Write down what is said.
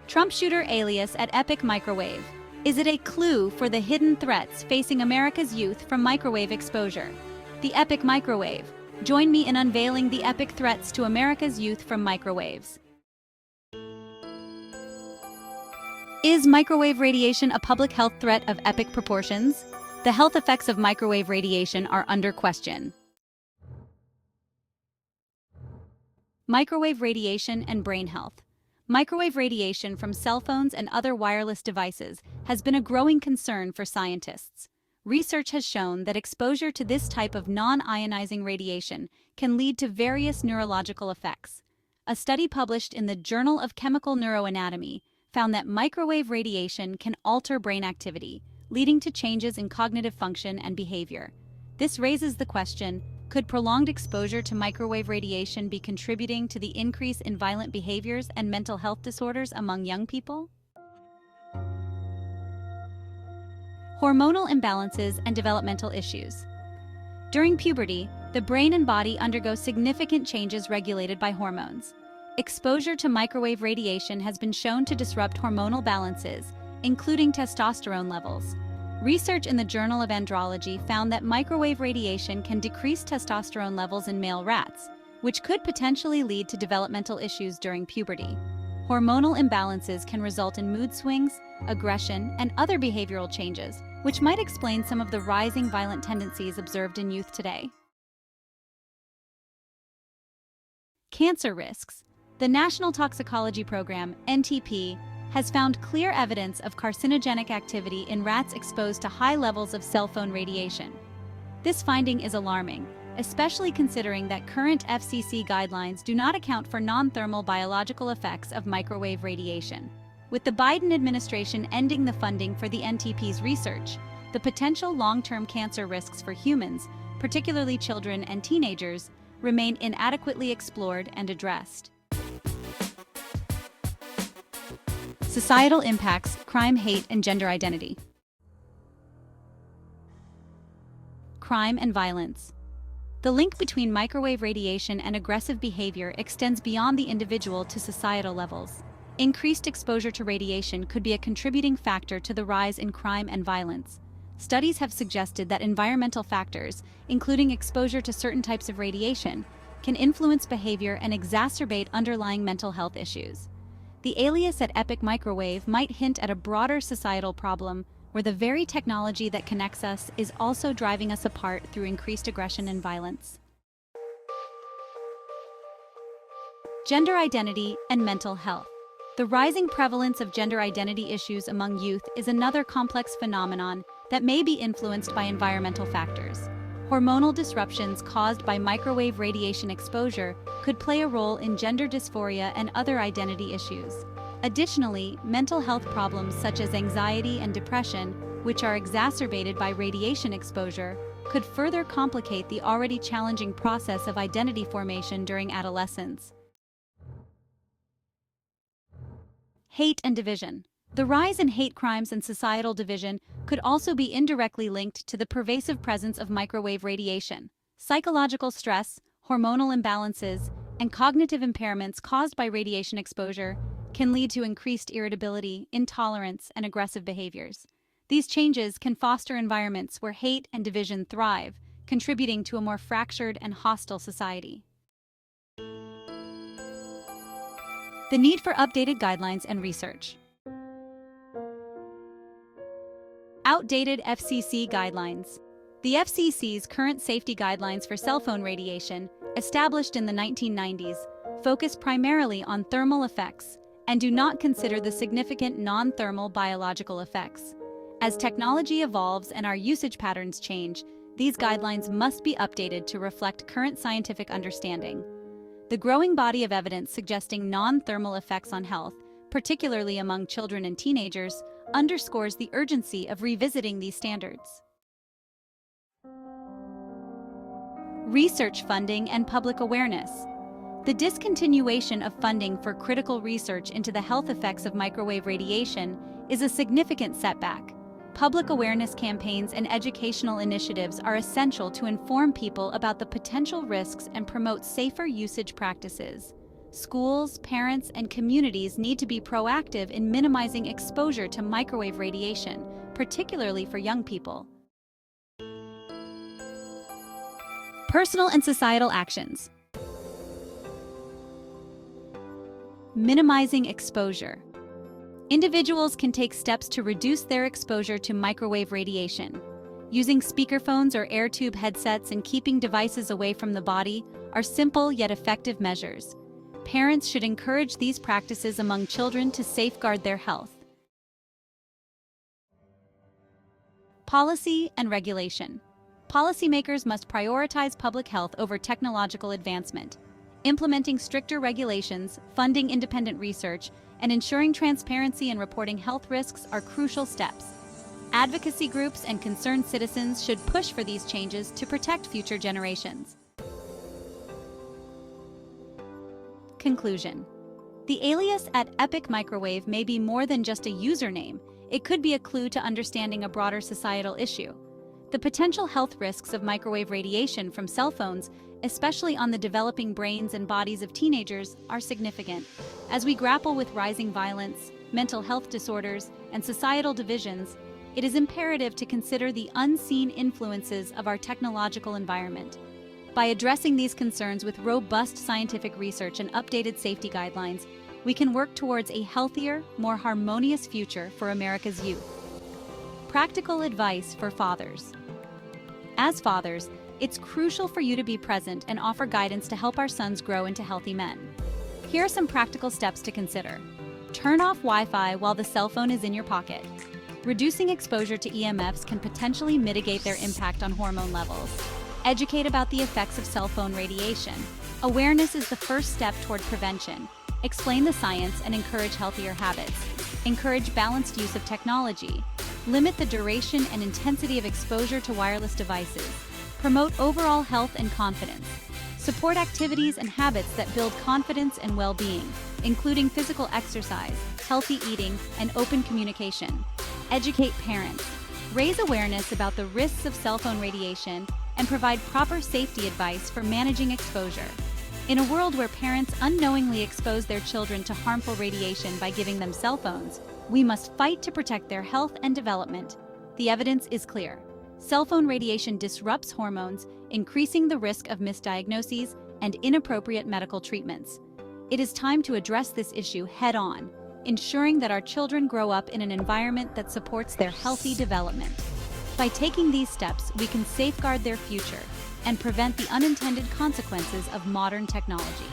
Trump shooter alias at Epic Microwave. Is it a clue for the hidden threats facing America's youth from microwave exposure? The Epic Microwave. Join me in unveiling the epic threats to America's youth from microwaves. Is microwave radiation a public health threat of epic proportions? The health effects of microwave radiation are under question. Microwave radiation and brain health. Microwave radiation from cell phones and other wireless devices has been a growing concern for scientists. Research has shown that exposure to this type of non-ionizing radiation can lead to various neurological effects. A study published in the Journal of Chemical Neuroanatomy found that microwave radiation can alter brain activity, leading to changes in cognitive function and behavior. This raises the question, could prolonged exposure to microwave radiation be contributing to the increase in violent behaviors and mental health disorders among young people? Hormonal imbalances and developmental issues. During puberty, the brain and body undergo significant changes regulated by hormones. Exposure to microwave radiation has been shown to disrupt hormonal balances, including testosterone levels. Research in the Journal of Andrology found that microwave radiation can decrease testosterone levels in male rats, which could potentially lead to developmental issues during puberty. Hormonal imbalances can result in mood swings, aggression, and other behavioral changes, which might explain some of the rising violent tendencies observed in youth today. Cancer risks. The National Toxicology Program, NTP, has found clear evidence of carcinogenic activity in rats exposed to high levels of cell phone radiation. This finding is alarming, especially considering that current FCC guidelines do not account for non-thermal biological effects of microwave radiation. With the Biden administration ending the funding for the NTP's research, the potential long-term cancer risks for humans, particularly children and teenagers, remain inadequately explored and addressed. Societal impacts, crime, hate, and gender identity. Crime and violence. The link between microwave radiation and aggressive behavior extends beyond the individual to societal levels. Increased exposure to radiation could be a contributing factor to the rise in crime and violence. Studies have suggested that environmental factors, including exposure to certain types of radiation, can influence behavior and exacerbate underlying mental health issues. The alias at Epic Microwave might hint at a broader societal problem where the very technology that connects us is also driving us apart through increased aggression and violence. Gender identity and mental health. The rising prevalence of gender identity issues among youth is another complex phenomenon that may be influenced by environmental factors. Hormonal disruptions caused by microwave radiation exposure could play a role in gender dysphoria and other identity issues. Additionally, mental health problems such as anxiety and depression, which are exacerbated by radiation exposure, could further complicate the already challenging process of identity formation during adolescence. Hate and division. The rise in hate crimes and societal division could also be indirectly linked to the pervasive presence of microwave radiation. Psychological stress, hormonal imbalances, and cognitive impairments caused by radiation exposure can lead to increased irritability, intolerance, and aggressive behaviors. These changes can foster environments where hate and division thrive, contributing to a more fractured and hostile society. The need for updated guidelines and research. Outdated FCC guidelines. The FCC's current safety guidelines for cell phone radiation, established in the 1990s, focus primarily on thermal effects and do not consider the significant non-thermal biological effects. As technology evolves and our usage patterns change, these guidelines must be updated to reflect current scientific understanding. The growing body of evidence suggesting non-thermal effects on health, particularly among children and teenagers, underscores the urgency of revisiting these standards. Research funding and public awareness. The discontinuation of funding for critical research into the health effects of microwave radiation is a significant setback. Public awareness campaigns and educational initiatives are essential to inform people about the potential risks and promote safer usage practices. Schools, parents, and communities need to be proactive in minimizing exposure to microwave radiation, particularly for young people. Personal and societal actions. Minimizing exposure. Individuals can take steps to reduce their exposure to microwave radiation. Using speakerphones or air tube headsets and keeping devices away from the body are simple yet effective measures. Parents should encourage these practices among children to safeguard their health. Policy and regulation. Policymakers must prioritize public health over technological advancement. Implementing stricter regulations, funding independent research, and ensuring transparency in reporting health risks are crucial steps. Advocacy groups and concerned citizens should push for these changes to protect future generations. Conclusion. The alias at Epic Microwave may be more than just a username. It could be a clue to understanding a broader societal issue. The potential health risks of microwave radiation from cell phones, especially on the developing brains and bodies of teenagers, are significant. As we grapple with rising violence, mental health disorders, and societal divisions, it is imperative to consider the unseen influences of our technological environment. By addressing these concerns with robust scientific research and updated safety guidelines, we can work towards a healthier, more harmonious future for America's youth. Practical advice for fathers. As fathers, it's crucial for you to be present and offer guidance to help our sons grow into healthy men. Here are some practical steps to consider. Turn off Wi-Fi while the cell phone is in your pocket. Reducing exposure to EMFs can potentially mitigate their impact on hormone levels. Educate about the effects of cell phone radiation. Awareness is the first step toward prevention. Explain the science and encourage healthier habits. Encourage balanced use of technology. Limit the duration and intensity of exposure to wireless devices. Promote overall health and confidence. Support activities and habits that build confidence and well-being, including physical exercise, healthy eating, and open communication. Educate parents. Raise awareness about the risks of cell phone radiation and provide proper safety advice for managing exposure. In a world where parents unknowingly expose their children to harmful radiation by giving them cell phones, we must fight to protect their health and development. The evidence is clear. Cell phone radiation disrupts hormones, increasing the risk of misdiagnoses and inappropriate medical treatments. It is time to address this issue head-on, ensuring that our children grow up in an environment that supports their healthy development. By taking these steps, we can safeguard their future and prevent the unintended consequences of modern technology.